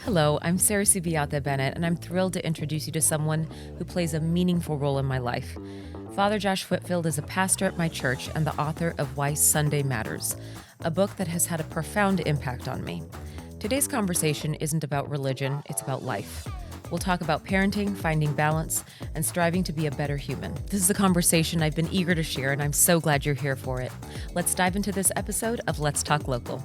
Hello, I'm Sarah Subiata Bennett, and I'm thrilled to introduce you to someone who plays a meaningful role in my life. Father Josh Whitfield is a pastor at my church and the author of Why Sunday Matters, a book that has had a profound impact on me. Today's conversation isn't about religion, it's about life. We'll talk about parenting, finding balance, and striving to be a better human. This is a conversation I've been eager to share, and I'm so glad you're here for it. Let's dive into this episode of Let's Talk Local.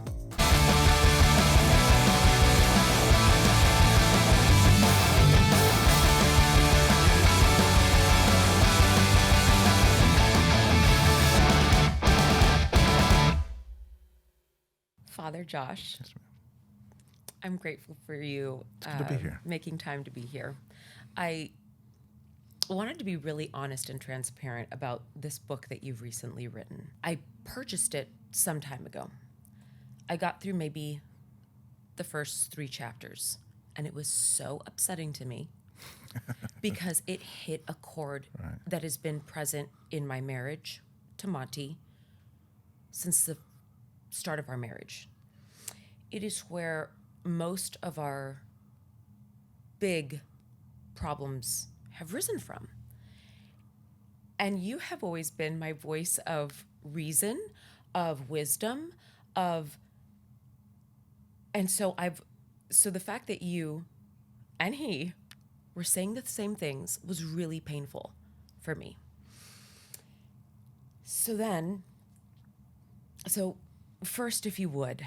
Father Josh, Yes, ma'am. I'm grateful for you It's good to be here. making time to be here. I wanted to be really honest and transparent about this book that you've recently written. I purchased it some time ago. I got through maybe the first 3 chapters, and it was so upsetting to me because it hit a chord Right. that has been present in my marriage to Monty since the start of our marriage. It is where most of our big problems have risen from. And you have always been my voice of reason, of wisdom, so the fact that you and he were saying the same things was really painful for me. So first, if you would,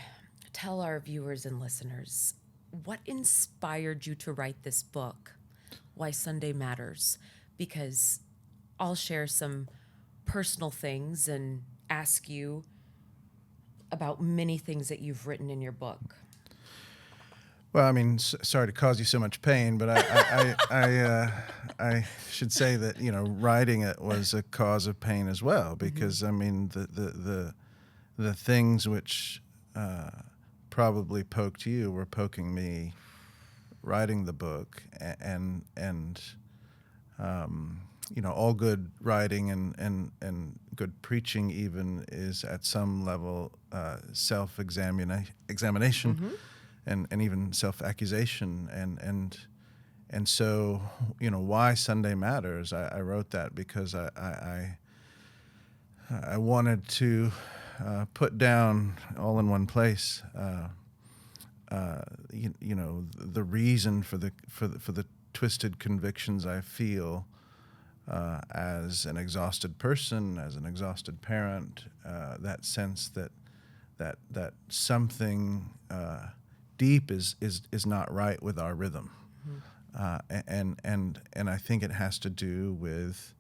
tell our viewers and listeners, what inspired you to write this book, Why Sunday Matters? Because I'll share some personal things and ask you about many things that you've written in your book. Well, I mean, sorry to cause you so much pain, but I should say that writing it was a cause of pain as well, because I mean the things which probably poked you were poking me writing the book, and all good writing and good preaching even is at some level self-examination and even self-accusation, and so why Sunday Matters. I wrote that because I wanted to put down all in one place the reason for the twisted convictions I feel as an exhausted person, as an exhausted parent, that sense that something deep is not right with our rhythm, and I think it has to do with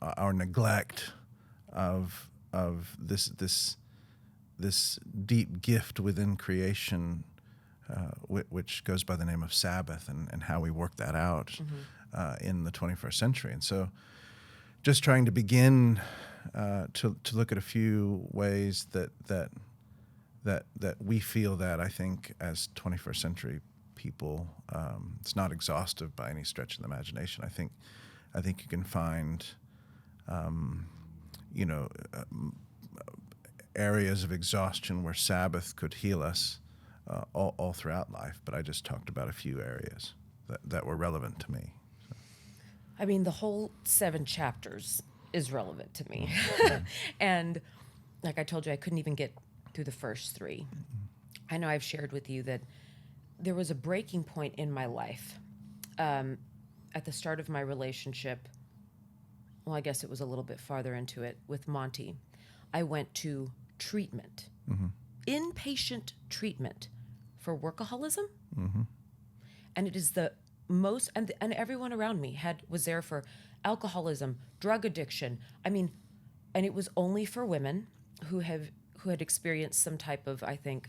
our neglect of this deep gift within creation, which goes by the name of Sabbath, and how we work that out in the 21st century. And so just trying to begin to look at a few ways that we feel that, I think, as 21st century people. It's not exhaustive by any stretch of the imagination. I think you can find areas of exhaustion where Sabbath could heal us all throughout life, but I just talked about a few areas that were relevant to me. So. I mean, the whole 7 chapters is relevant to me. And like I told you, I couldn't even get through the first 3. I know I've shared with you that there was a breaking point in my life at the start of my relationship. Well, I guess it was a little bit farther into it with Monty. I went to treatment, inpatient treatment for workaholism. And it is the most, and everyone around me was there for alcoholism, drug addiction. I mean, and it was only for women who had experienced some type of, I think,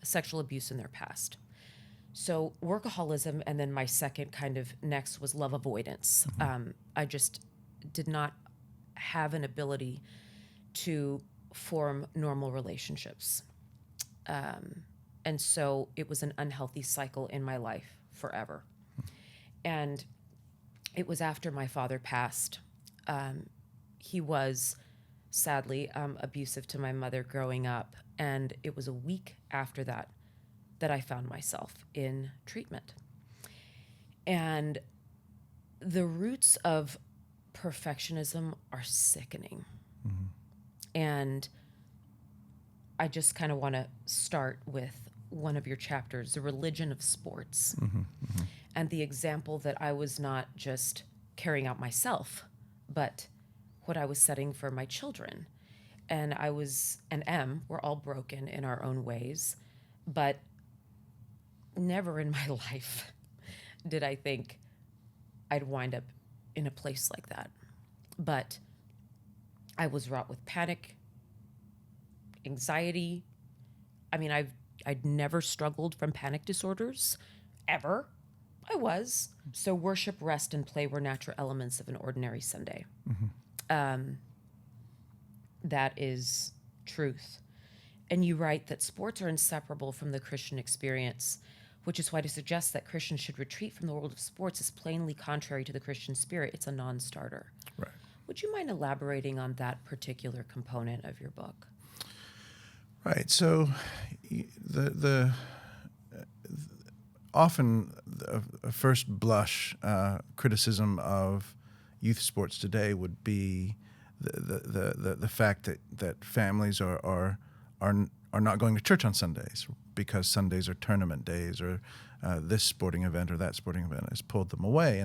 sexual abuse in their past. So workaholism, and then my second kind of next was love avoidance. I just did not have an ability to form normal relationships. And so it was an unhealthy cycle in my life forever. And it was after my father passed. He was sadly, abusive to my mother growing up. And it was a week after that that I found myself in treatment. And the roots of perfectionism are sickening. And I just kind of want to start with one of your chapters, The Religion of Sports, and the example that I was not just carrying out myself, but what I was setting for my children. And I was and am, we're all broken in our own ways, but never in my life did I think I'd wind up in a place like that. But I was wrought with panic, anxiety. I mean, I'd never struggled from panic disorders, ever. I was. So worship, rest, and play were natural elements of an ordinary Sunday. That is truth. And you write that sports are inseparable from the Christian experience, which is why to suggest that Christians should retreat from the world of sports is plainly contrary to the Christian spirit. It's a non-starter. Right. Would you mind elaborating on that particular component of your book? Right. So, the often a first blush criticism of youth sports today would be the fact that families are not going to church on Sundays because Sundays are tournament days, or this sporting event or that sporting event has pulled them away.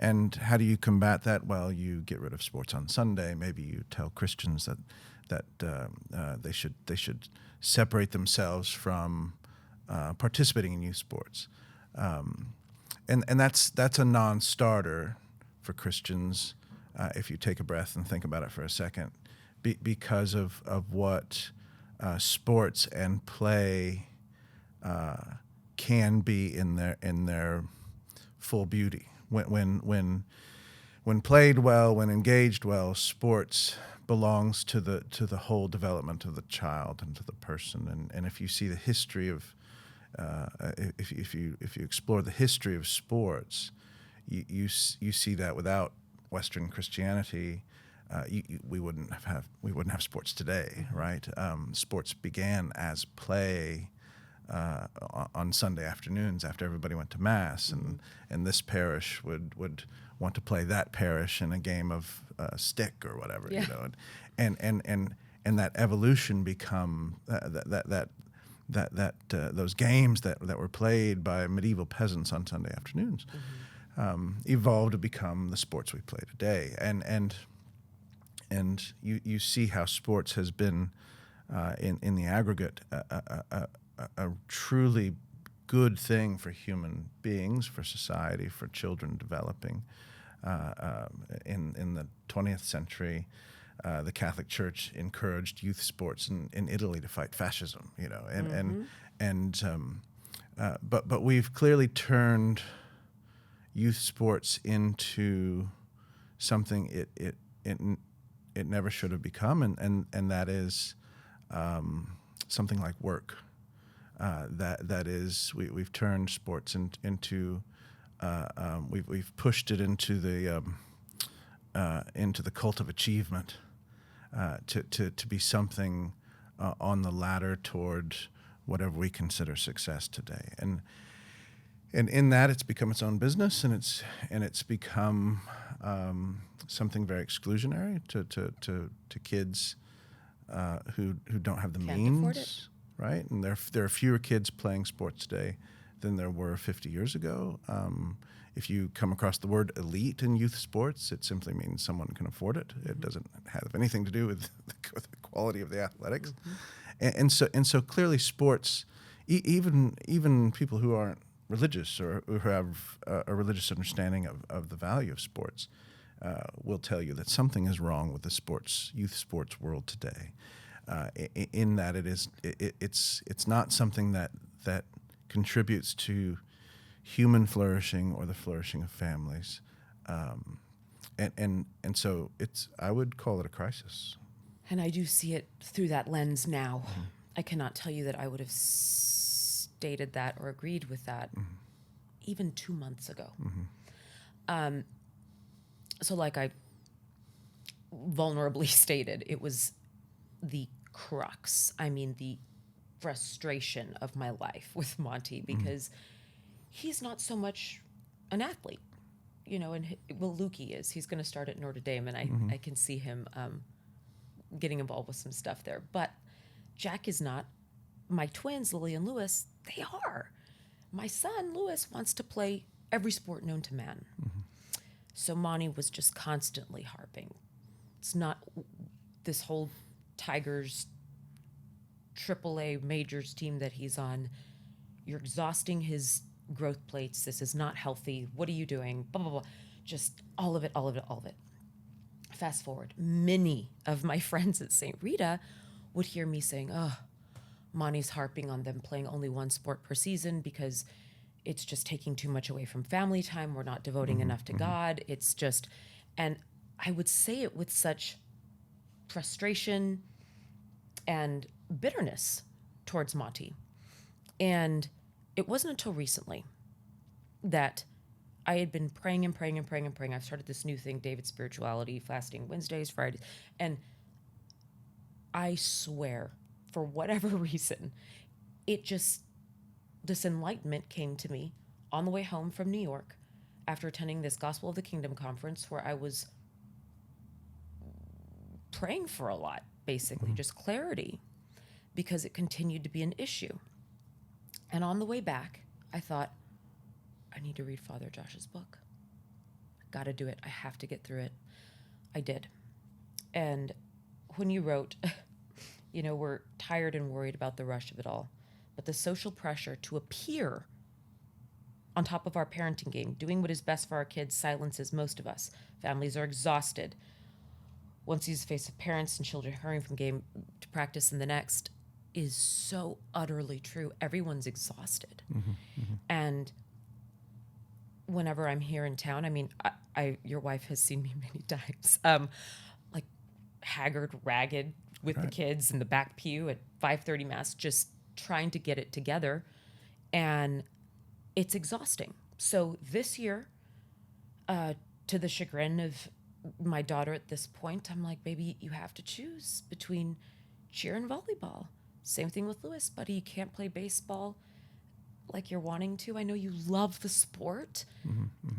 And how do you combat that? Well, you get rid of sports on Sunday. Maybe you tell Christians that they should separate themselves from participating in youth sports, and that's a non-starter for Christians. If you take a breath and think about it for a second, because of what sports and play can be in their full beauty. When played well, when engaged well, sports belongs to the whole development of the child and to the person. And if you see the history of if you explore the history of sports, you see that without Western Christianity, we wouldn't have sports today, right? Sports began as play on Sunday afternoons after everybody went to mass, and this parish would want to play that parish in a game of stick or whatever, Yeah. and that evolution become those games that were played by medieval peasants on Sunday afternoons. Evolved to become the sports we play today, and you see how sports has been in the aggregate a truly good thing for human beings, for society, for children developing. In the 20th century, the Catholic Church encouraged youth sports in Italy to fight fascism, but we've clearly turned youth sports into something it never should have become, and that is something like work. That is, we've turned sports into we've pushed it into the cult of achievement, to be something on the ladder toward whatever we consider success today. And in that, it's become its own business, and it's become something very exclusionary to kids who don't have the Can't means, afford it. right? And there are fewer kids playing sports today than there were 50 years ago. If you come across the word elite in youth sports, it simply means someone can afford it. It doesn't have anything to do with the quality of the athletics. And so clearly sports, even people who aren't religious or who have a religious understanding of the value of sports will tell you that something is wrong with the youth sports world today. In that it's not something that contributes to human flourishing or the flourishing of families, and so I would call it a crisis. And I do see it through that lens now. I cannot tell you that I would have stated that or agreed with that even 2 months ago. So like I vulnerably stated, it was the crux. I mean, the frustration of my life with Monty, because he's not so much an athlete, and well, Lukey is. He's going to start at Notre Dame, and I can see him getting involved with some stuff there. But Jack is not. My twins, Lily and Lewis, they are. My son, Lewis, wants to play every sport known to man. So Monty was just constantly harping. It's not this whole Tigers AAA majors team that he's on. You're exhausting his growth plates. This is not healthy. What are you doing? Blah, blah, blah. Just all of it, all of it, all of it. Fast forward. Many of my friends at St. Rita would hear me saying, oh, Monty's harping on them playing only one sport per season because it's just taking too much away from family time. We're not devoting enough to God. It's just, and I would say it with such frustration and bitterness towards Monty. And it wasn't until recently that I had been praying and praying and praying and praying. I've started this new thing, David Spirituality, fasting Wednesdays, Fridays. And I swear, for whatever reason, this enlightenment came to me on the way home from New York after attending this Gospel of the Kingdom conference where I was praying for a lot, basically, just clarity, because it continued to be an issue. And on the way back, I thought, I need to read Father Josh's book. I got to do it. I have to get through it. I did. And when you wrote, we're tired and worried about the rush of it all, but the social pressure to appear on top of our parenting game, doing what is best for our kids, silences most of us. Families are exhausted. One sees the face of parents and children hurrying from game to practice and the next is so utterly true. Everyone's exhausted. And whenever I'm here in town, I mean, your wife has seen me many times, like haggard, ragged with the kids in the back pew at 5:30 Mass, just trying to get it together. And it's exhausting. So this year, to the chagrin of my daughter at this point, I'm like, baby, you have to choose between cheer and volleyball. Same thing with Lewis, buddy. You can't play baseball like you're wanting to. I know you love the sport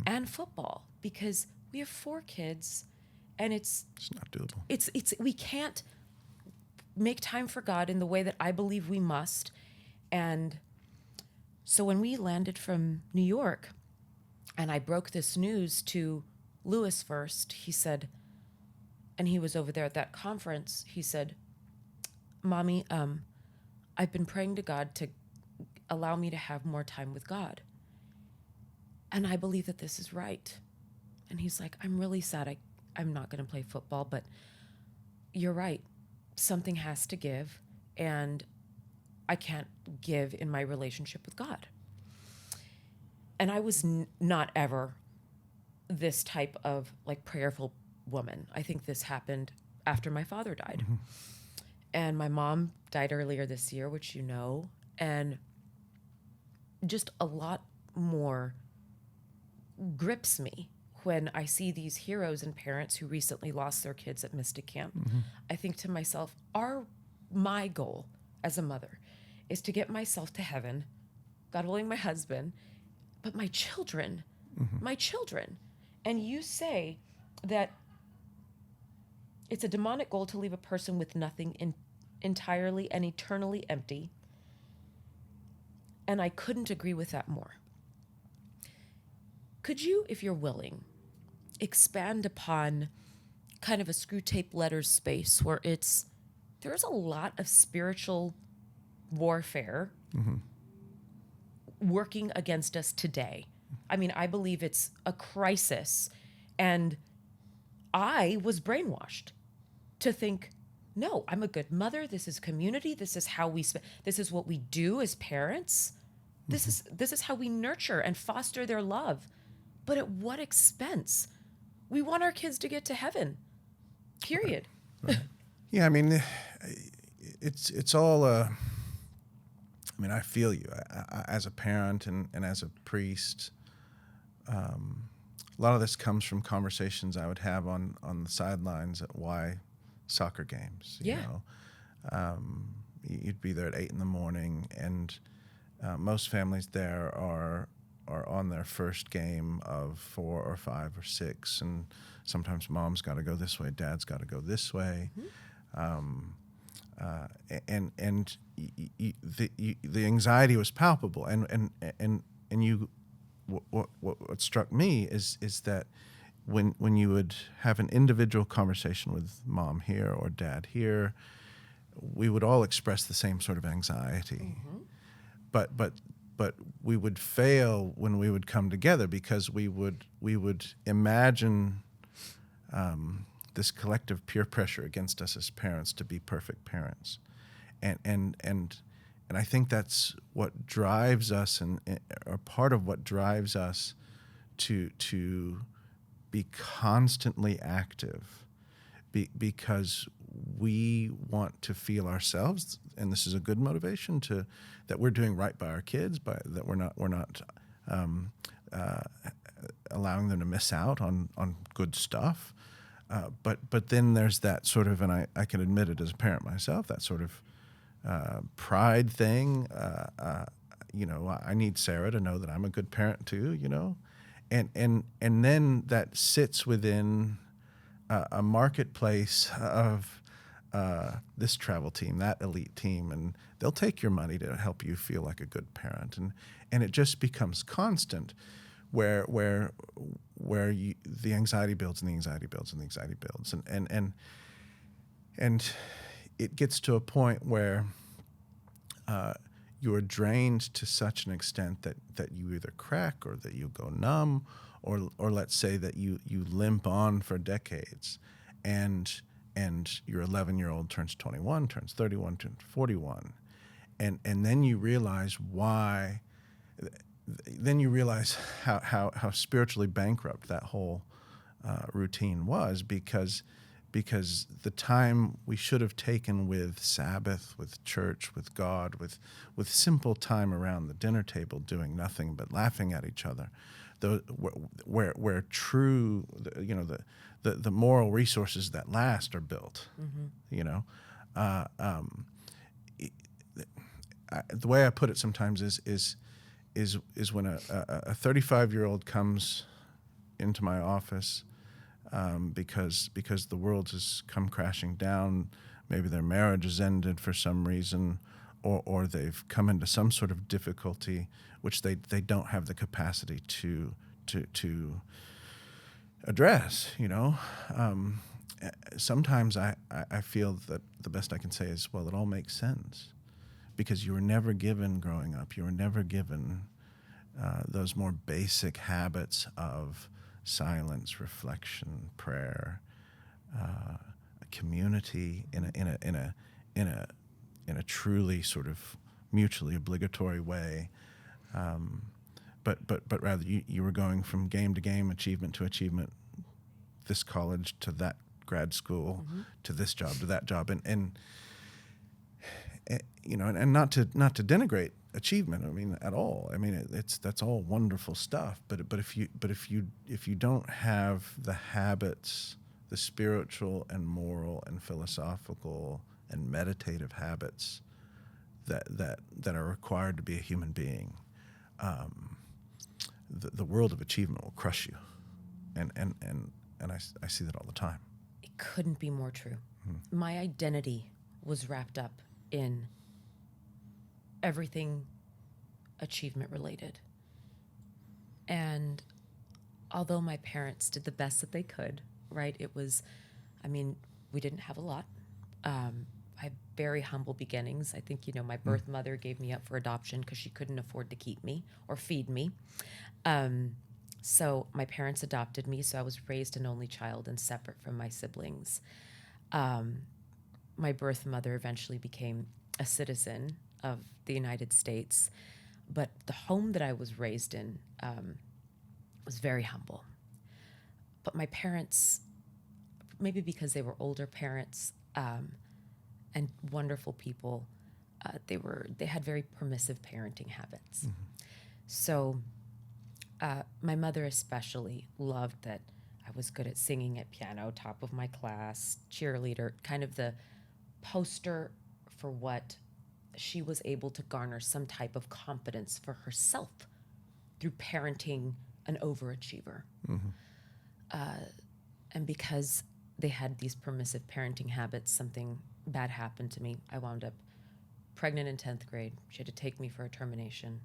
and football because we have 4 kids and it's not doable. It's we can't make time for God in the way that I believe we must. And so when we landed from New York and I broke this news to Lewis first, he said, and he was over there at that conference, he said, Mommy, I've been praying to God to allow me to have more time with God. And I believe that this is right. And he's like, I'm really sad I'm not going to play football, but you're right. Something has to give, and I can't give in my relationship with God. And I was not ever this type of like prayerful woman. I think this happened after my father died. And my mom died earlier this year, which you know, and just a lot more grips me when I see these heroes and parents who recently lost their kids at Mystic Camp. I think to myself, my goal as a mother is to get myself to heaven, God willing, my husband, but my children. And you say that it's a demonic goal to leave a person with nothing entirely and eternally empty. And I couldn't agree with that more. Could you, if you're willing, expand upon kind of a screw tape letters space where there's a lot of spiritual warfare working against us today? I mean, I believe it's a crisis. And I was brainwashed to think, no, I'm a good mother. This is community. This is how this is what we do as parents. This is how we nurture and foster their love. But at what expense? We want our kids to get to heaven. Period. Right. Yeah, I mean, it's all. I mean, I feel you. I, as a parent and as a priest, a lot of this comes from conversations I would have on the sidelines at soccer games. You Yeah. know, you'd be there at 8 a.m, and most families there are on their first game of 4 or 5 or 6, and sometimes mom's got to go this way, dad's got to go this way. The anxiety was palpable, and what struck me is that when you would have an individual conversation with mom here or dad here, we would all express the same sort of anxiety, but we would fail when we would come together, because we would imagine this collective peer pressure against us as parents to be perfect parents, and I think that's what drives us, or part of what drives us to be constantly active, because we want to feel ourselves, and this is a good motivation, that we're doing right by our kids, that we're not allowing them to miss out on good stuff. But then there's that sort of, and I can admit it as a parent myself, that sort of pride thing. I need Sarah to know that I'm a good parent too, and then that sits within a marketplace of this travel team, that elite team, and they'll take your money to help you feel like a good parent, and it just becomes constant, where the anxiety builds and the anxiety builds and the anxiety builds, and it gets to a point where you are drained to such an extent that you either crack, or that you go numb, or let's say that you limp on for decades, and your 11-year-old turns 21, turns 31, turns 41, and then you realize why. Then you realize how spiritually bankrupt that whole routine was, because the time we should have taken with Sabbath, with church, with God, with simple time around the dinner table doing nothing but laughing at each other, where true, the moral resources that last are built. The way I put it sometimes is when a 35-year-old comes into my office because the world has come crashing down. Maybe their marriage has ended for some reason, or they've come into some sort of difficulty which they don't have the capacity to address. Sometimes I feel that the best I can say is, well, it all makes sense, because you were never given growing up. You were never given those more basic habits of silence, reflection, prayer, community in a truly sort of mutually obligatory way. But rather you were going from game to game, achievement to achievement, this college to that grad school, to this job to that job, and not to denigrate achievement, I mean, at all. I mean, that's all wonderful stuff. But if you don't have the habits, the spiritual and moral and philosophical and meditative habits that are required to be a human being, the world of achievement will crush you, and I see that all the time. It couldn't be more true. My identity was wrapped up in everything achievement related. And although my parents did the best that they could, right? We didn't have a lot. I had very humble beginnings. I think, my birth mother gave me up for adoption because she couldn't afford to keep me or feed me. So my parents adopted me, so I was raised an only child and separate from my siblings. My birth mother eventually became a citizen of the United States, but the home that I was raised in was very humble. But my parents, maybe because they were older parents and wonderful people, they had very permissive parenting habits. So my mother especially loved that I was good at singing at piano, top of my class, cheerleader, kind of the poster for what she was able to garner some type of confidence for herself through parenting an overachiever. And because they had these permissive parenting habits, something bad happened to me. I wound up pregnant in 10th grade. She had to take me for a termination.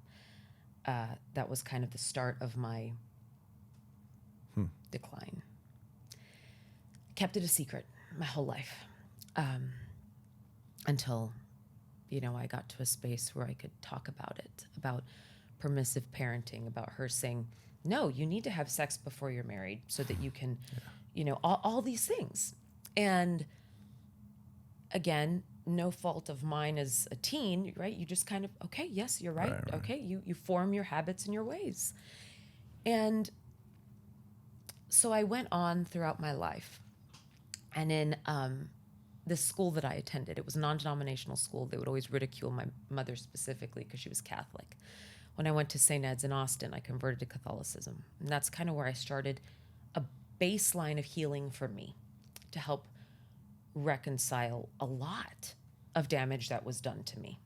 That was kind of the start of my decline. Kept it a secret my whole life until, I got to a space where I could talk about it, about permissive parenting, about her saying, no, you need to have sex before you're married so that you can, all these things. And again, no fault of mine as a teen, right? You just kind of, okay, yes, you're right. Right. Okay, you form your habits and your ways. And so I went on throughout my life. And in this school that I attended, it was a non-denominational school. They would always ridicule my mother specifically because she was Catholic. When I went to St. Ed's in Austin, I converted to Catholicism. And that's kind of where I started a baseline of healing for me to help reconcile a lot of damage that was done to me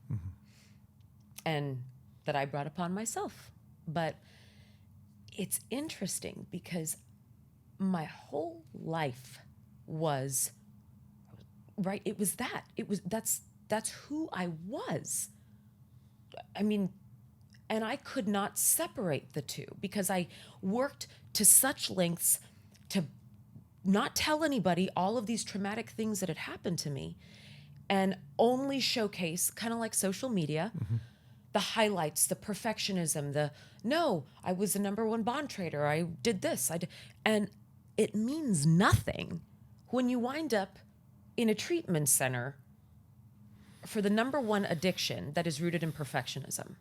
and that I brought upon myself. But it's interesting because my whole life was, right, it was that. That's who I was. I mean, and I could not separate the two because I worked to such lengths to not tell anybody all of these traumatic things that had happened to me and only showcase, kind of like social media, the highlights, the perfectionism, no, I was the number one bond trader. I did this. And it means nothing when you wind up in a treatment center for the number one addiction that is rooted in perfectionism.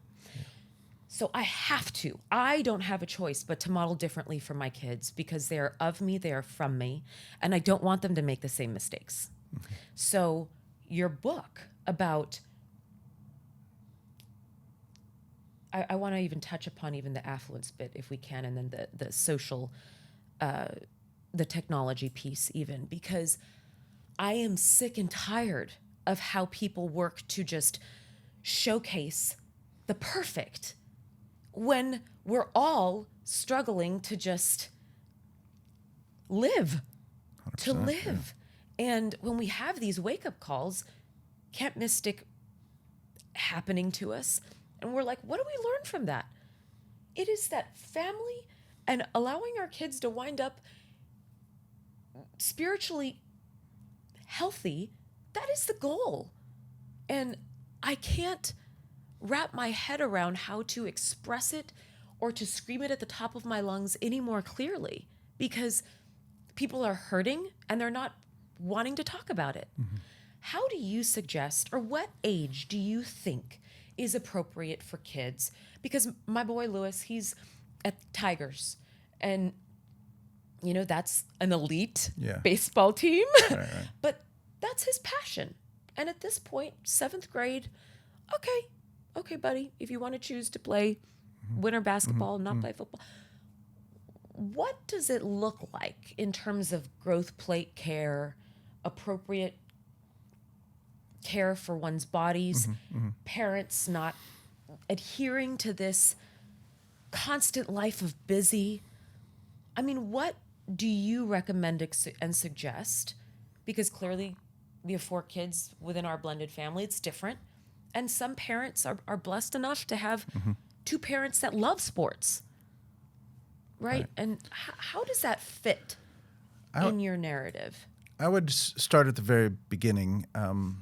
So I don't have a choice but to model differently for my kids because they are of me, they are from me, and I don't want them to make the same mistakes. So your book about, I want to even touch upon even the affluence bit if we can, and then the social, the technology piece even, because I am sick and tired of how people work to just showcase the perfect when we're all struggling to just live, to live. Yeah. And when we have these wake-up calls, Camp Mystic happening to us, and we're like, what do we learn from that? It is that family and allowing our kids to wind up spiritually healthy, that is the goal. And I can't wrap my head around how to express it or to scream it at the top of my lungs any more clearly because people are hurting and they're not wanting to talk about it. How do you suggest, or what age do you think is appropriate for kids? Because my boy Lewis, he's at Tigers, and that's an elite baseball team, right. But that's his passion. And at this point, 7th grade, okay, buddy, if you want to choose to play winter basketball and not play football, what does it look like in terms of growth plate care, appropriate care for one's bodies, parents not adhering to this constant life of busy? I mean, what do you recommend and suggest? Because clearly we have 4 kids within our blended family. It's different. And some parents are blessed enough to have 2 parents that love sports, right? And how does that fit in your narrative? I would start at the very beginning, and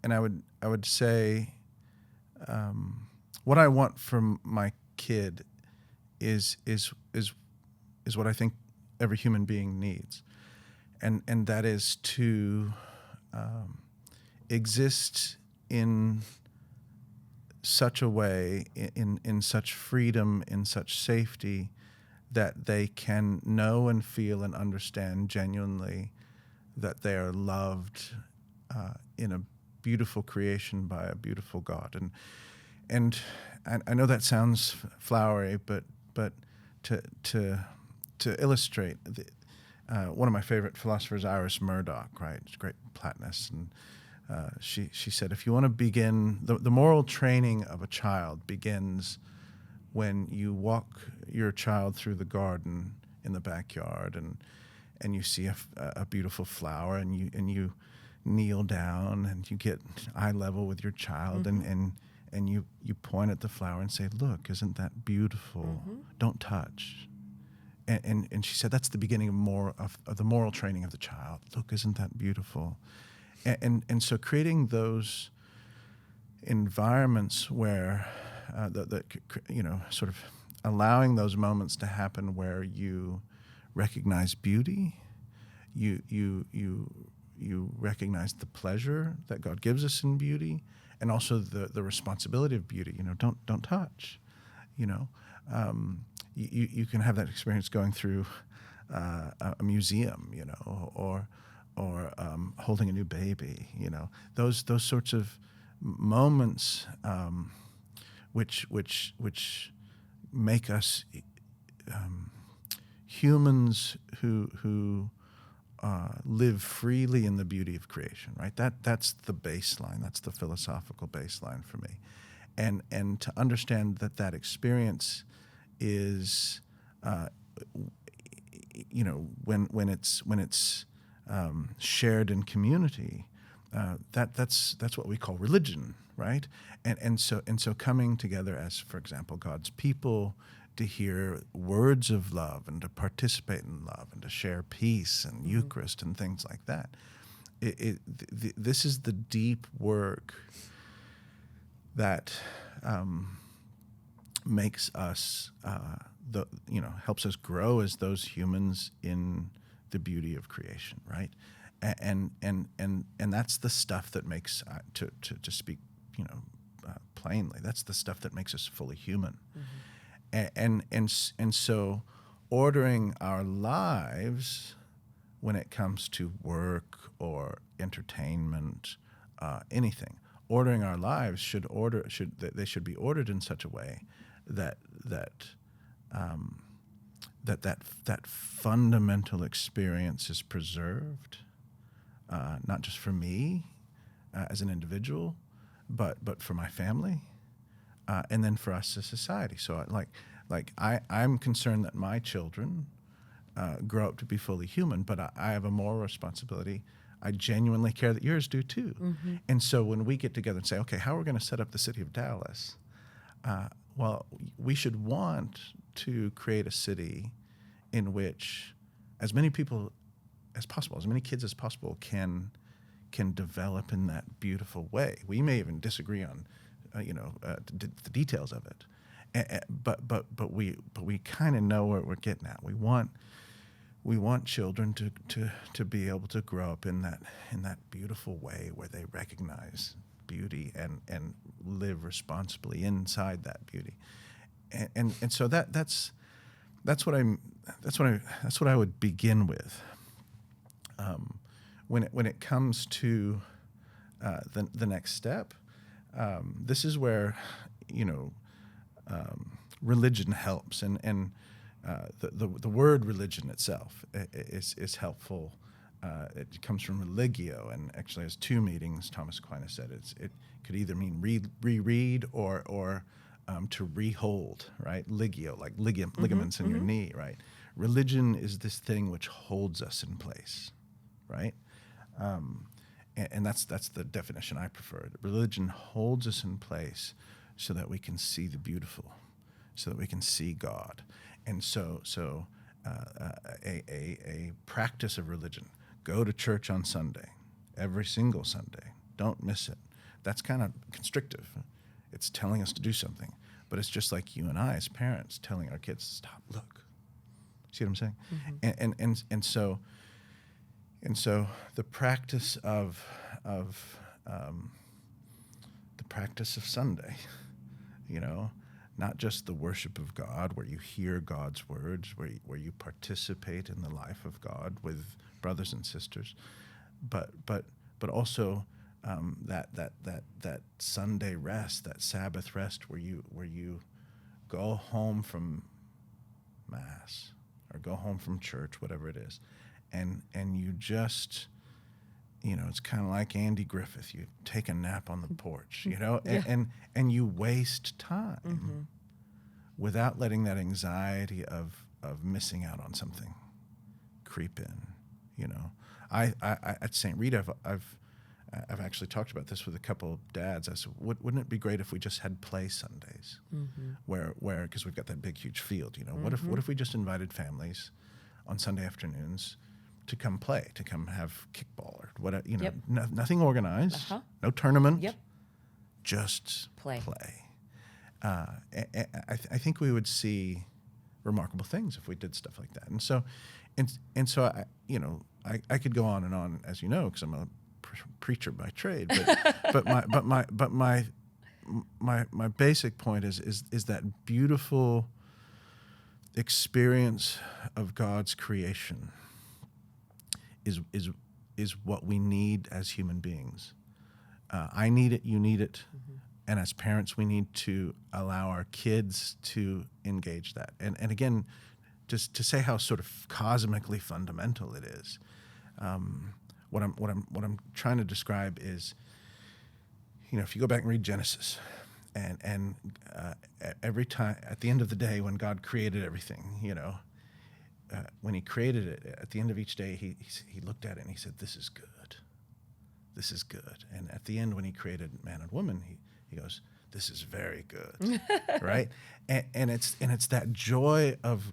I would say what I want from my kid is what I think every human being needs, and that is to exist in such a way, in such freedom, in such safety, that they can know and feel and understand genuinely that they are loved in a beautiful creation by a beautiful God. And I know that sounds flowery, but but to illustrate, one of my favorite philosophers, Iris Murdoch, right? She's a great Platonist, and she said, if you want to begin, the moral training of a child begins when you walk your child through the garden in the backyard, and you see a beautiful flower, and you kneel down and you get eye level with your child, and you point at the flower and say, look, isn't that beautiful? Don't touch. And she said that's the beginning of the moral training of the child. Look, isn't that beautiful? And so creating those environments where sort of allowing those moments to happen where you recognize beauty, you recognize the pleasure that God gives us in beauty, and also the responsibility of beauty. Don't touch. You can have that experience going through a museum, or holding a new baby. Those sorts of moments, which make us humans who live freely in the beauty of creation, right? That's the baseline. That's the philosophical baseline for me, and to understand that experience is, when it's shared in community, that's what we call religion, right? And so coming together as, for example, God's people, to hear words of love and to participate in love and to share peace and Eucharist and things like that. This is the deep work that makes us, helps us grow as those humans in the beauty of creation, right? And that's the stuff that makes, to speak, plainly, that's the stuff that makes us fully human. And so ordering our lives when it comes to work or entertainment, anything, ordering our lives should be ordered in such a way that fundamental experience is preserved, not just for me as an individual, but for my family, and then for us as society. So I'm concerned that my children grow up to be fully human, but I have a moral responsibility. I genuinely care that yours do too. And so when we get together and say, okay, how are we going to set up the city of Dallas? Well, we should want to create a city in which as many people as possible, as many kids as possible can develop in that beautiful way. We may even disagree on the details of it, but we kind of know what we're getting at. We want children to be able to grow up in that beautiful way where they recognize beauty and live responsibly inside that beauty, and so that's what I would begin with. When it comes to the next step, this is where religion helps, and the word religion itself is helpful. It comes from religio, and actually has two meanings. Thomas Aquinas said it could either mean reread or to rehold, right? Ligio, like ligaments in your knee, right? Religion is this thing which holds us in place, right? And that's the definition I prefer. Religion holds us in place so that we can see the beautiful, so that we can see God. And so a practice of religion. Go to church on Sunday, every single Sunday. Don't miss it. That's kind of constrictive. It's telling us to do something. But it's just like you and I as parents telling our kids, stop, look. See what I'm saying? And so the practice of Sunday, not just the worship of God, where you hear God's words, where you participate in the life of God with brothers and sisters, but also that Sunday rest, that Sabbath rest, where you go home from Mass or go home from church, whatever it is, and you just, it's kind of like Andy Griffith. You take a nap on the porch, and you waste time without letting that anxiety of missing out on something creep in. I at St. Rita, I've actually talked about this with a couple of dads. I said, wouldn't it be great if we just had play Sundays, where because we've got that big huge field. What if we just invited families on Sunday afternoons to come play, to come have kickball or whatever. Nothing organized, no tournament, just play. I think we would see remarkable things if we did stuff like that. And so I could go on and on, as you know, because I'm a preacher by trade. But my basic point is that beautiful experience of God's creation is what we need as human beings. I need it, you need it, and as parents, we need to allow our kids to engage that. And again, just to say how sort of cosmically fundamental it is. What I'm trying to describe is, if you go back and read Genesis, and every time at the end of the day when God created everything, when He created it, at the end of each day He looked at it and He said, "This is good. This is good." And at the end, when He created man and woman, He goes, "This is very good," right? And it's that joy of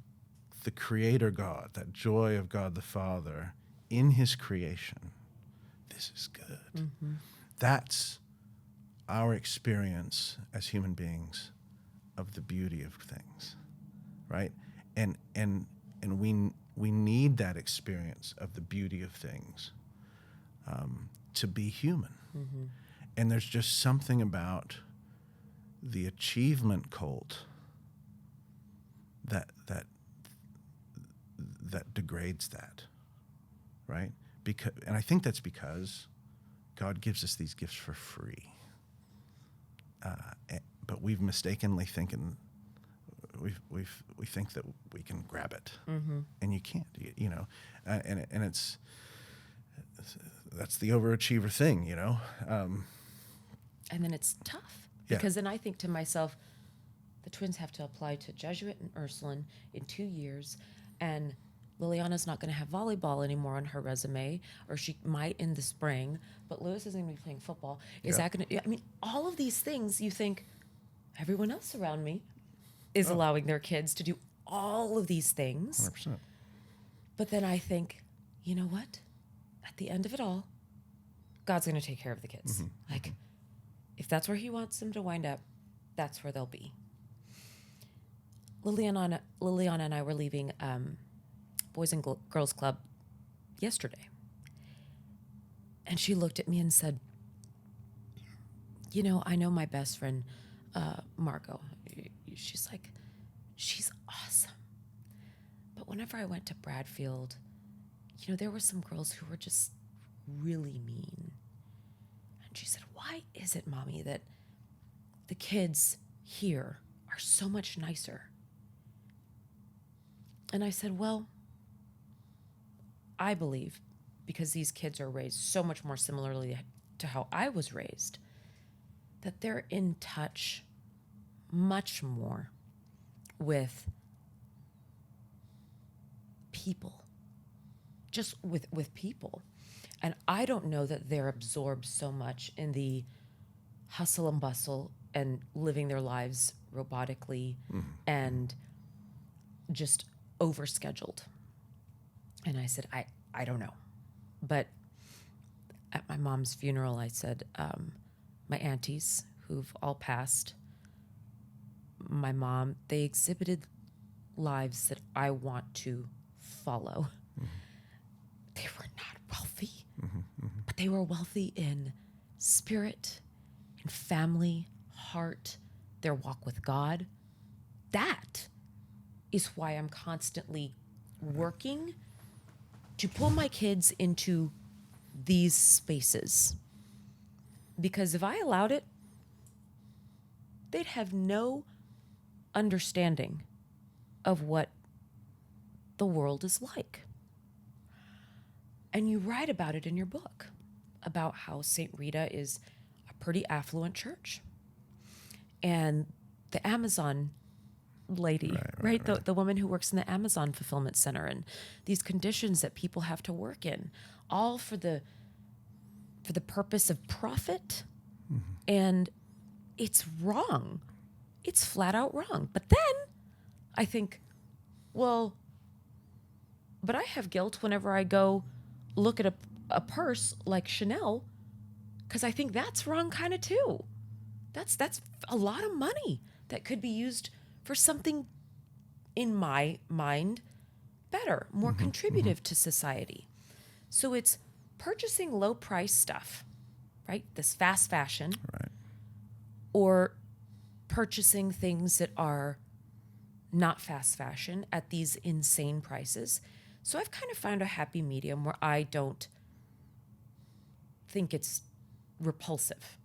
the Creator God, that joy of God the Father in His creation. This is good. That's our experience as human beings of the beauty of things, right? And we need that experience of the beauty of things to be human. And there's just something about the achievement cult that degrades that, right? And I think that's because God gives us these gifts for free. But we've mistakenly we think that we can grab it, and you can't. And it's that's the overachiever thing, And then it's tough because then I think to myself, the twins have to apply to Jesuit and Ursuline in 2 years, and Liliana's not going to have volleyball anymore on her resume, or she might in the spring, but Lewis isn't going to be playing football. Is that going to, all of these things you think, everyone else around me is allowing their kids to do all of these things. 100%. But then I think, you know what? At the end of it all, God's going to take care of the kids. If that's where He wants them to wind up, that's where they'll be. Liliana and I were leaving Boys and Girls Club yesterday. And she looked at me and said, I know my best friend, Margot. She's like, she's awesome. But whenever I went to Bradfield, there were some girls who were just really mean. And she said, why is it, Mommy, that the kids here are so much nicer? And I said, well, I believe because these kids are raised so much more similarly to how I was raised, that they're in touch much more with people, just with people. And I don't know that they're absorbed so much in the hustle and bustle and living their lives robotically and just overscheduled. And I said, I don't know. But at my mom's funeral, I said, my aunties, who've all passed, my mom, they exhibited lives that I want to follow. They were not wealthy, but they were wealthy in spirit, in family, heart, their walk with God. That is why I'm constantly working to pull my kids into these spaces. Because if I allowed it, they'd have no understanding of what the world is like. And you write about it in your book, about how St. Rita is a pretty affluent church. And the Amazon lady, right? The woman who works in the Amazon fulfillment center, and these conditions that people have to work in, all for the purpose of profit. And it's wrong. It's flat out wrong. But then I think, well, but I have guilt whenever I go look at a purse like Chanel, because I think that's wrong kind of too. That's a lot of money that could be used for something, in my mind, better, more contributive to society. So it's purchasing low price stuff, right? This fast fashion, Right. or purchasing things that are not fast fashion at these insane prices. So I've kind of found a happy medium where I don't think it's repulsive,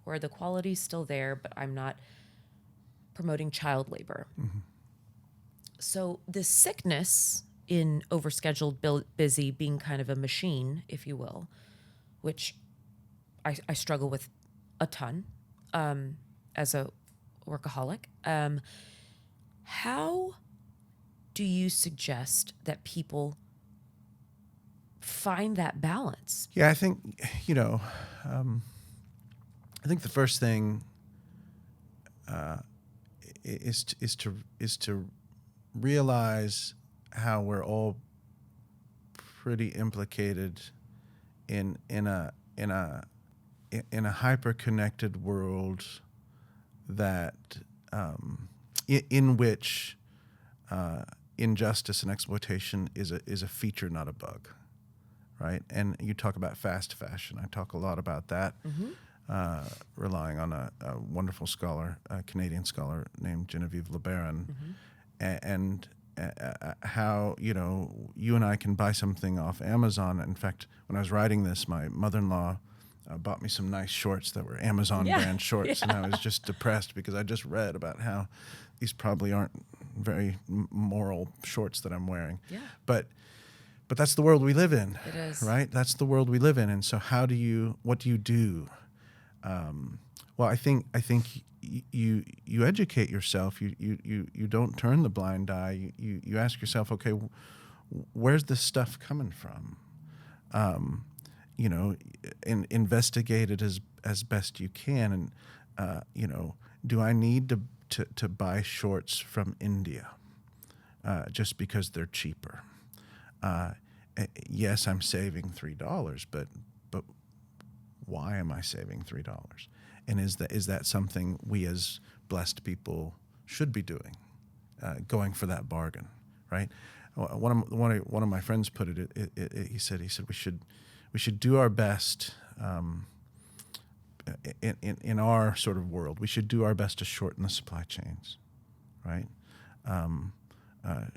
where the quality's still there, but I'm not promoting child labor. So this sickness in overscheduled, busy, being kind of a machine, if you will, which I struggle with a ton as a workaholic. How do you suggest that people find that balance? Yeah, I think, I think the first thing is to realize how we're all pretty implicated in a hyper-connected world that in which injustice and exploitation is a feature, not a bug, right? And you talk about fast fashion. I talk a lot about that, relying on a wonderful scholar, a Canadian scholar named Genevieve LeBaron, and how, you and I can buy something off Amazon. In fact, when I was writing this, my mother-in-law bought me some nice shorts that were Amazon brand shorts, and I was just depressed because I just read about how these probably aren't very moral shorts that I'm wearing. Yeah. But that's the world we live in. It is. Right? That's the world we live in. And so what do you do? Well, I think you educate yourself. You don't turn the blind eye. You ask yourself, okay, where's this stuff coming from? Investigate it as best you can. And, do I need to buy shorts from India just because they're cheaper? Yes, I'm saving $3, but why am I saving $3? And is that something we as blessed people should be doing, going for that bargain, right? One of my friends put it. He said we should do our best in our sort of world. We should do our best to shorten the supply chains, right?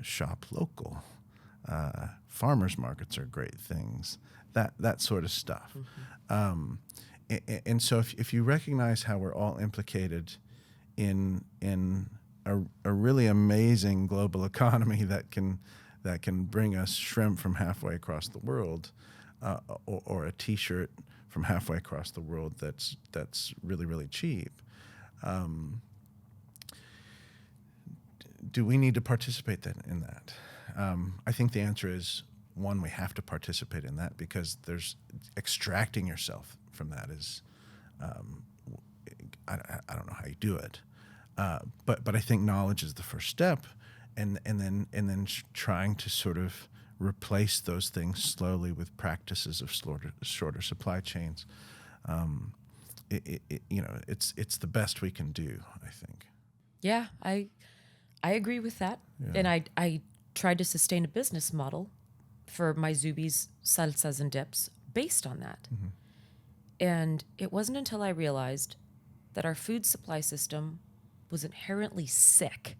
Shop local. Farmers markets are great things. That sort of stuff. And so if you recognize how we're all implicated in a really amazing global economy that can bring us shrimp from halfway across the world, or a T-shirt from halfway across the world that's really, really cheap, do we need to participate in that? I think the answer is, one, we have to participate in that, because there's extracting yourself from that is, I don't know how you do it, but I think knowledge is the first step, and then trying to sort of replace those things slowly with practices of shorter supply chains. It's the best we can do, I think. Yeah, I agree with that. Yeah. And I tried to sustain a business model for my Zuby's salsas and dips based on that. And it wasn't until I realized that our food supply system was inherently sick,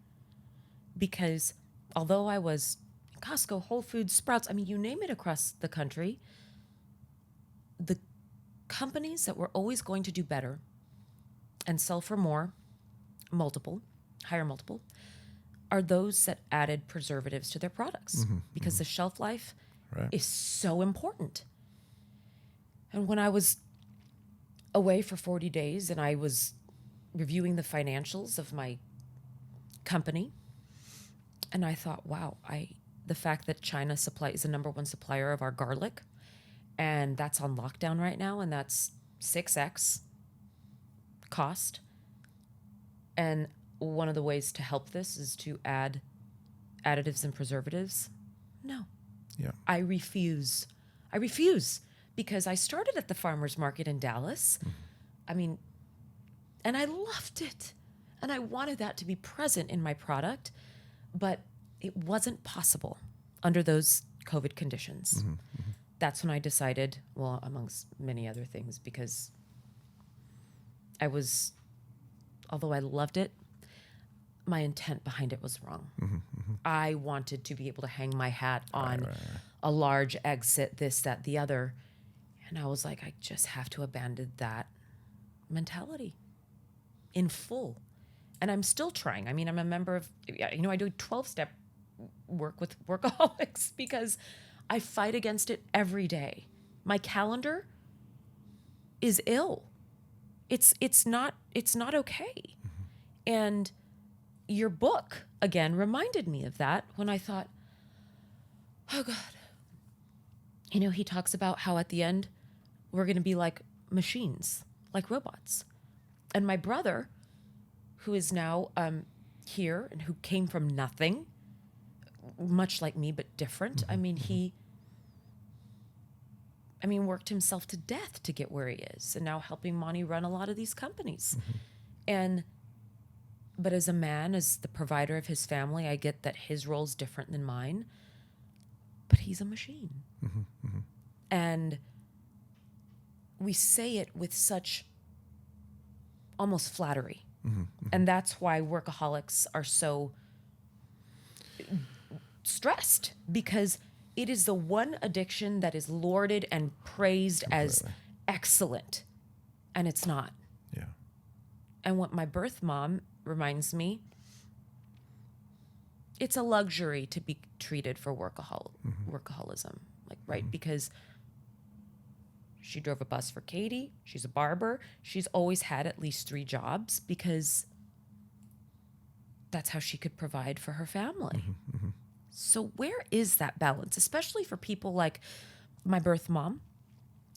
because although I was Costco, Whole Foods, Sprouts, I mean, you name it across the country, the companies that were always going to do better and sell for more, higher multiple, are those that added preservatives to their products because the shelf life Right. is so important. And when I was away for 40 days and I was reviewing the financials of my company, and I thought, wow, the fact that China is the number one supplier of our garlic, and that's on lockdown right now, and that's 6x cost. And one of the ways to help this is to add additives and preservatives. No, Yeah. I refuse. I refuse because I started at the farmer's market in Dallas. I mean, and I loved it. And I wanted that to be present in my product, but it wasn't possible under those COVID conditions. That's when I decided, well, amongst many other things, because although I loved it, my intent behind it was wrong. I wanted to be able to hang my hat on a large exit, this, that, the other. And I was like, I just have to abandon that mentality in full. And I'm still trying. I mean, I'm a member of, I do 12-step work with workaholics because I fight against it every day. My calendar is ill. It's not okay. And your book, again, reminded me of that when I thought, oh God. He talks about how at the end, we're going to be like machines, like robots. And my brother, who is now here and who came from nothing, much like me, but different. I mean, he worked himself to death to get where he is, and now helping Monty run a lot of these companies. But as a man, as the provider of his family, I get that his role is different than mine, but he's a machine. And we say it with such almost flattery. And that's why workaholics are so stressed, because it is the one addiction that is lauded and praised as excellent, and it's not. Yeah. And what my birth mom reminds me, it's a luxury to be treated for workaholism, because she drove a bus for Katie. She's a barber. She's always had at least 3 jobs because that's how she could provide for her family. So where is that balance, especially for people like my birth mom,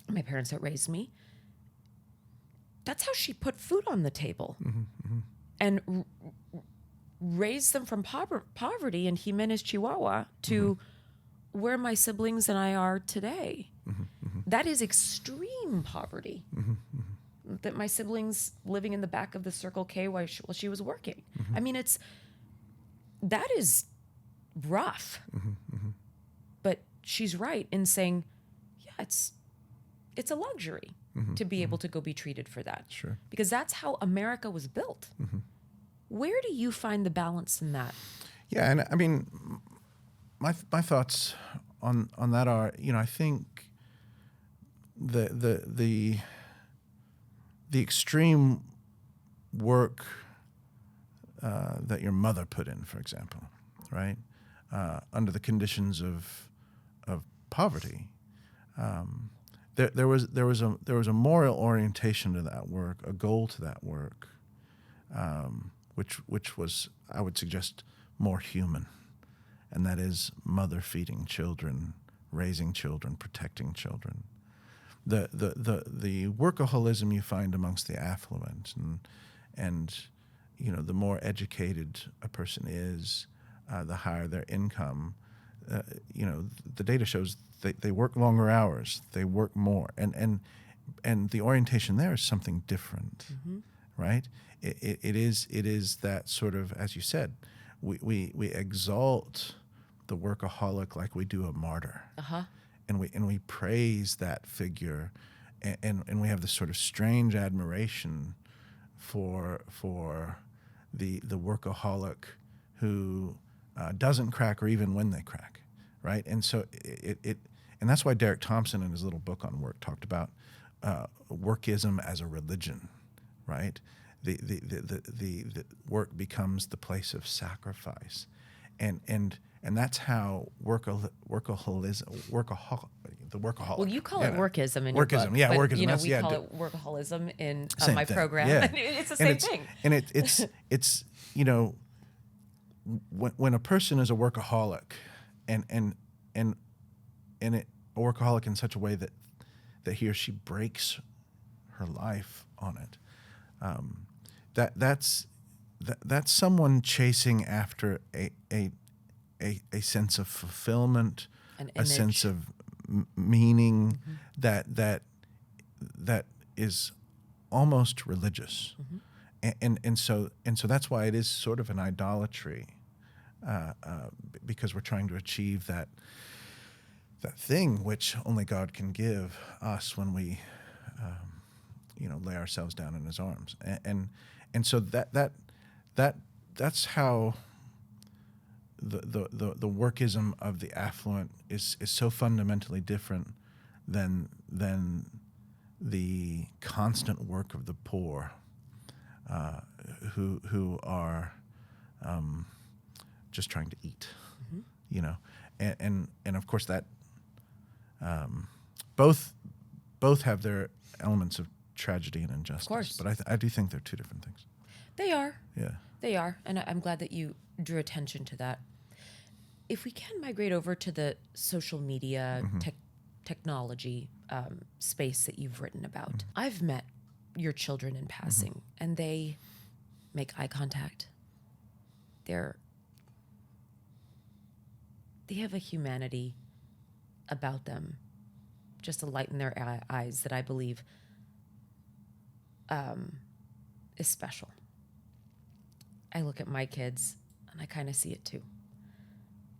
my parents that raised me? That's how she put food on the table and raised them from poverty in Jimenez, Chihuahua to where my siblings and I are today. That is extreme poverty. That my siblings living in the back of the Circle K while she was working. I mean, that is rough. But she's right in saying, yeah, it's a luxury to be able to go be treated for that. Sure. Because that's how America was built. Where do you find the balance in that? Yeah, and I mean, my thoughts on that are, I think the extreme work that your mother put in, for example, right, under the conditions of poverty, there was a moral orientation to that work, a goal to that work, which was, I would suggest, more human, and that is mother feeding children, raising children, protecting children. The workaholism you find amongst the affluent, and the more educated a person is, the higher their income. The data shows they work longer hours, they work more, and the orientation there is something different, right? It is that sort of, as you said, we exalt the workaholic like we do a martyr. And we praise that figure, and we have this sort of strange admiration for the workaholic who doesn't crack, or even when they crack, right? And so and that's why Derek Thompson in his little book on work talked about workism as a religion, right? the work becomes the place of sacrifice, and that's how the workaholic. Well, you call it workism in workism, your book. yeah, but, workism. You know, that's, we yeah, call it workaholism in same my thing. program. Yeah. It's the same thing. And it's when a person is a workaholic, and a workaholic in such a way that he or she breaks her life on it, that's someone chasing after a sense of fulfillment, An a image. sense of meaning that is almost religious, and so that's why it is sort of an idolatry, because we're trying to achieve that thing which only God can give us when we lay ourselves down in His arms, and so that's how the workism of the affluent is so fundamentally different than the constant work of the poor, who are just trying to eat, and of course that both have their elements of tragedy and injustice. Of course. But I do think they're two different things. They are. Yeah. They are, and I'm glad that you drew attention to that. If we can migrate over to the social media technology space that you've written about, I've met your children in passing, and they make eye contact. They have a humanity about them, just a light in their eyes that I believe is special. I look at my kids and I kind of see it too.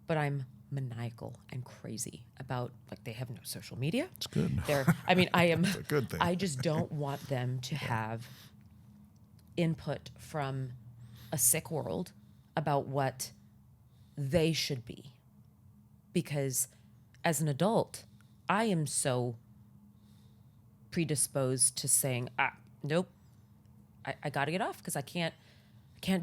But I'm maniacal. I'm crazy about, they have no social media. It's good. I am. It's a good thing. I just don't want them to have input from a sick world about what they should be. Because as an adult, I am so predisposed to saying, nope, I got to get off because I can't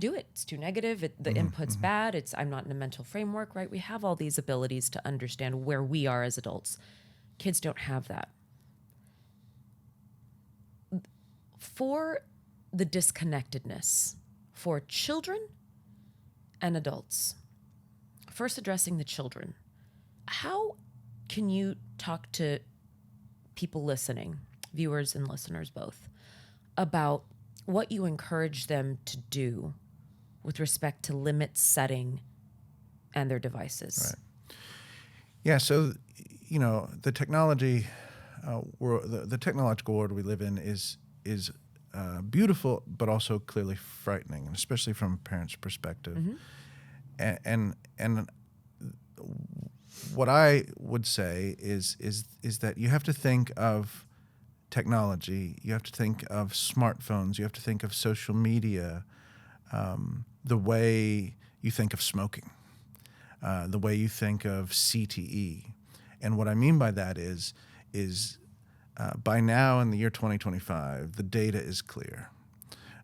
do it. It's too negative. The input's bad. I'm not in a mental framework, right? We have all these abilities to understand where we are as adults. Kids don't have that. For the disconnectedness for children and adults, first addressing the children, how can you talk to people listening, viewers and listeners both, about what you encourage them to do with respect to limit setting and their devices? Right. Yeah. So, the technology world, the technological world we live in is beautiful, but also clearly frightening, and especially from a parent's perspective. And what I would say is that you have to think of technology, you have to think of smartphones, you have to think of social media, the way you think of smoking, the way you think of CTE. And what I mean by that is by now in the year 2025, the data is clear.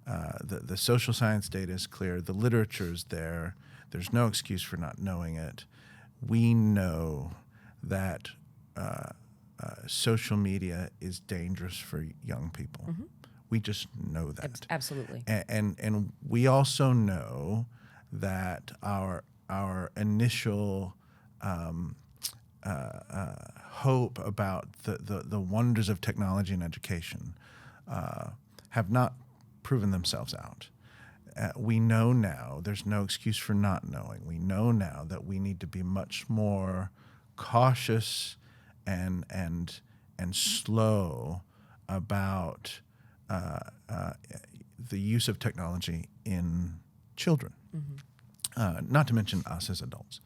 The social science data is clear. The literature is there. There's no excuse for not knowing it. We know that social media is dangerous for young people. We just know that. Absolutely. And we also know that our initial hope about the wonders of technology and education have not proven themselves out. We know now, there's no excuse for not knowing. We know now that we need to be much more cautious and slow about the use of technology in children. Not to mention us as adults,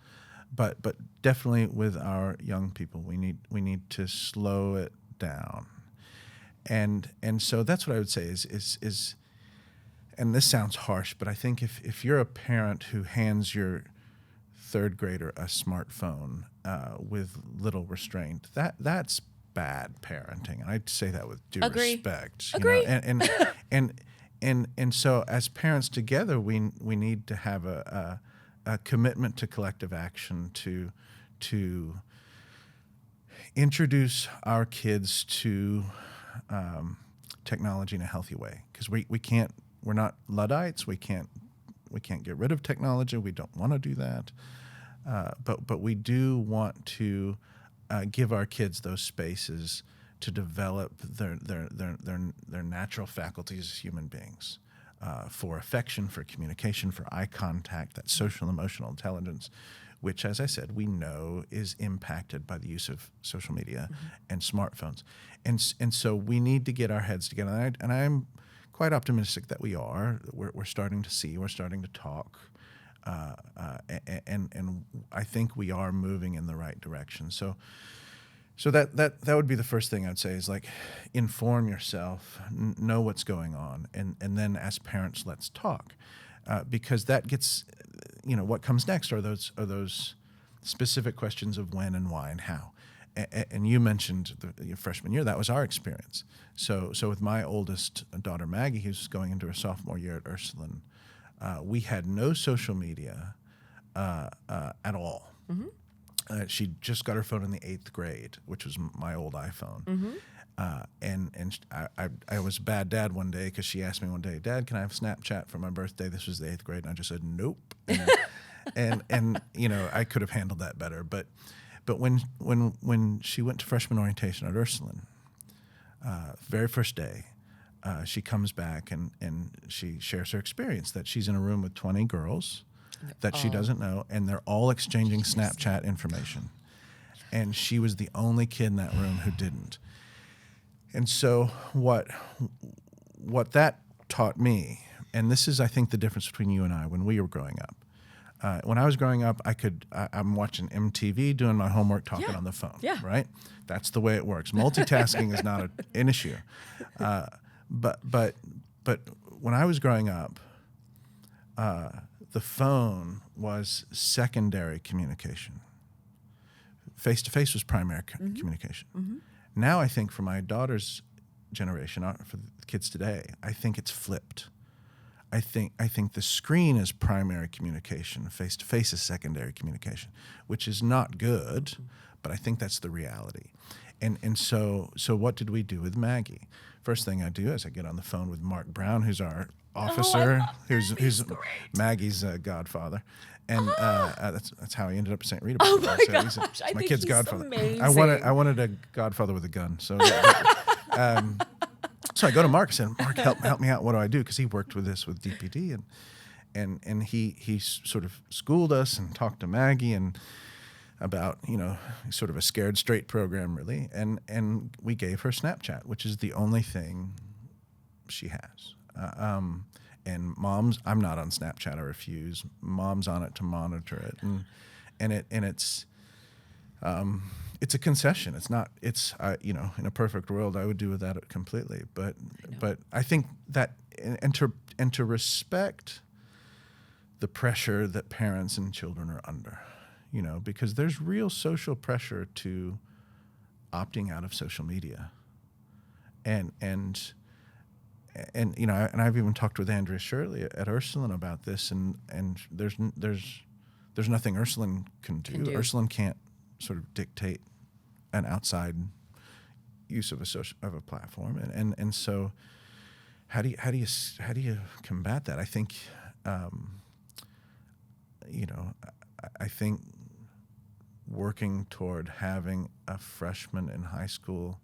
but definitely with our young people, we need to slow it down. And so that's what I would say is and this sounds harsh, but I think if you're a parent who hands your third grader a smartphone with little restraint, that's bad parenting, and I say that with due respect. Agree. And and so as parents together, we need to have a commitment to collective action to introduce our kids to technology in a healthy way, because we're not Luddites. We can't get rid of technology. We don't want to do that, but we do want to give our kids those spaces to develop their natural faculties as human beings, for affection, for communication, for eye contact, that social emotional intelligence, which, as I said, we know is impacted by the use of social media and smartphones. And so we need to get our heads together. And I'm quite optimistic that we are. We're starting to see, we're starting to talk, and I think we are moving in the right direction. So that would be the first thing I'd say, is like, inform yourself, know what's going on, and then as parents, let's talk, because that gets, what comes next are those specific questions of when and why and how. And you mentioned your freshman year. That was our experience. So with my oldest daughter, Maggie, who's going into her sophomore year at Ursuline, we had no social media at all. She just got her phone in the 8th grade, which was my old iPhone. And I was a bad dad one day, because she asked me one day, "Dad, can I have Snapchat for my birthday?" This was the 8th grade, and I just said nope. And I could have handled that better. But when she went to freshman orientation at Ursuline, very first day, she comes back and she shares her experience that she's in a room with 20 girls that she doesn't know, and they're all exchanging Snapchat information. And she was the only kid in that room who didn't. And so what that taught me, and this is, I think, the difference between you and I when we were growing up. When I was growing up, I'm watching MTV, doing my homework, talking on the phone, right? That's the way it works. Multitasking is not an issue. But when I was growing up, the phone was secondary communication. Face-to-face was primary communication. Now I think for my daughter's generation, for the kids today, I think it's flipped. I think the screen is primary communication, face-to-face is secondary communication, which is not good, but I think that's the reality. And so what did we do with Maggie? First thing I do is I get on the phone with Mark Brown, who's our officer, who's Maggie's godfather, and that's how he ended up at St. Rita. Oh my gosh, He's my kid's godfather. Amazing. I wanted a godfather with a gun, so. So I go to Mark and said, "Mark, help me out. What do I do?" Because he worked with this with DPD, and he sort of schooled us and talked to Maggie and about sort of a scared straight program, really, and we gave her Snapchat, which is the only thing she has. And mom's, I'm not on Snapchat. I refuse. Mom's on it to monitor it, and it's a concession. It's not. It's in a perfect world, I would do without it completely. But I think that and to respect the pressure that parents and children are under, because there's real social pressure to opting out of social media, and I've even talked with Andrea Shirley at Ursuline about this, and there's nothing Ursuline can do. Ursuline can't sort of dictate an outside use of a platform, and so how do you combat that? I think I think working toward having a freshman in high school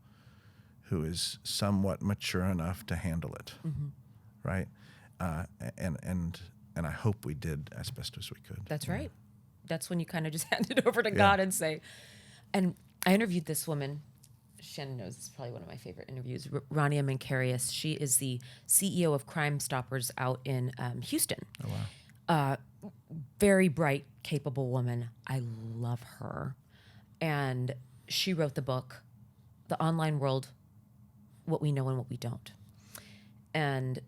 who is somewhat mature enough to handle it, right? And I hope we did as best as we could. That's right. That's when you kind of just hand it over to God and say, and I interviewed this woman. Shannon knows this is probably one of my favorite interviews. Rania Mancarius. She is the CEO of Crime Stoppers out in Houston. Oh, wow. Very bright, capable woman. I love her. And she wrote the book, The Online World, What We Know and What We Don't. And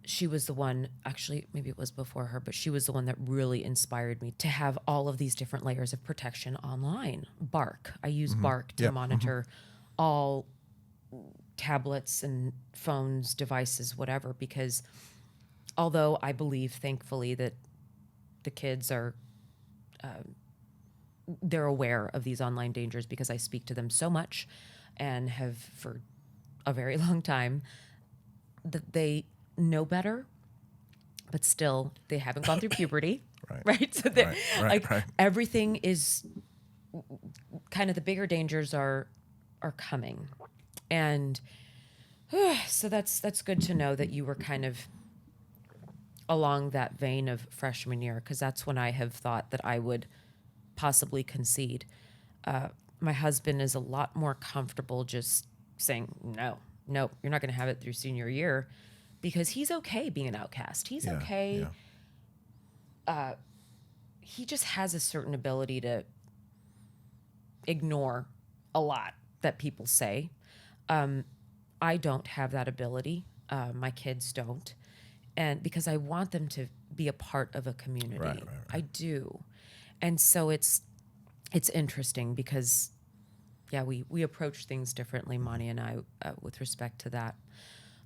she was the one, actually, maybe it was before her, but she was the one that really inspired me to have all of these different layers of protection online. Bark. I use Bark to monitor all tablets and phones, devices, whatever, because although I believe, thankfully, that the kids are, they're aware of these online dangers because I speak to them so much and have for a very long time, that they know better, but still they haven't gone through puberty. Right. So they're everything is kind of, the bigger dangers are coming. And so that's good to know that you were kind of along that vein of freshman year, because that's when I have thought that I would possibly concede. My husband is a lot more comfortable just saying, no, you're not going to have it through senior year, because he's okay being an outcast. He's okay. Yeah. He just has a certain ability to ignore a lot that people say. I don't have that ability. My kids don't. And because I want them to be a part of a community. Right. I do. And so it's interesting because, we approach things differently, Monty and I, with respect to that.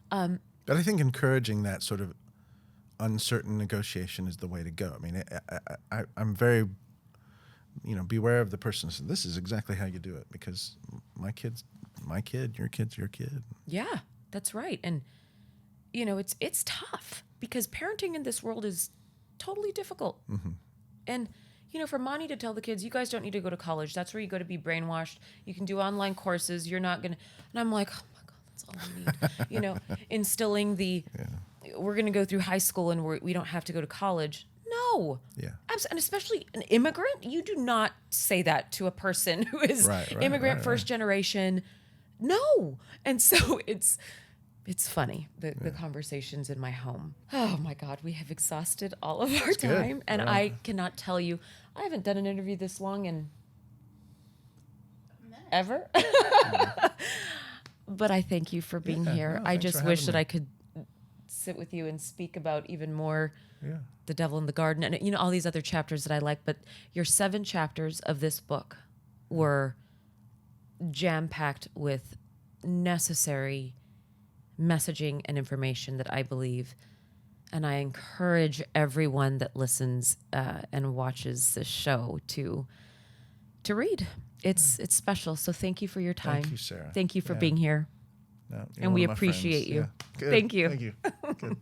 But I think encouraging that sort of uncertain negotiation is the way to go. I mean, I'm very, beware of the person who says, this is exactly how you do it, because my kid's my kid, your kid's your kid. Yeah, that's right. And, it's tough because parenting in this world is totally difficult. Mm-hmm. And, for Monty to tell the kids, you guys don't need to go to college. That's where you go to be brainwashed. You can do online courses. You're not going to. And I'm like, oh my God, that's all we need. Instilling we're going to go through high school and we don't have to go to college. No. Yeah. And especially an immigrant. You do not say that to a person who is immigrant first generation. No. And so it's funny, the conversations in my home. Oh my God, we have exhausted all of our time. Good. And I cannot tell you, I haven't done an interview this long in ever. But I thank you for being here. No, I just wish that I could sit with you and speak about even more the devil in the garden and all these other chapters that I like. But your 7 chapters of this book were jam-packed with necessary messaging and information that I believe, and I encourage everyone that listens and watches this show to read. It's special. So thank you for your time. Thank you, Sarah. Thank you for being here. No, and we appreciate you. Yeah. Thank you. Thank you. Good.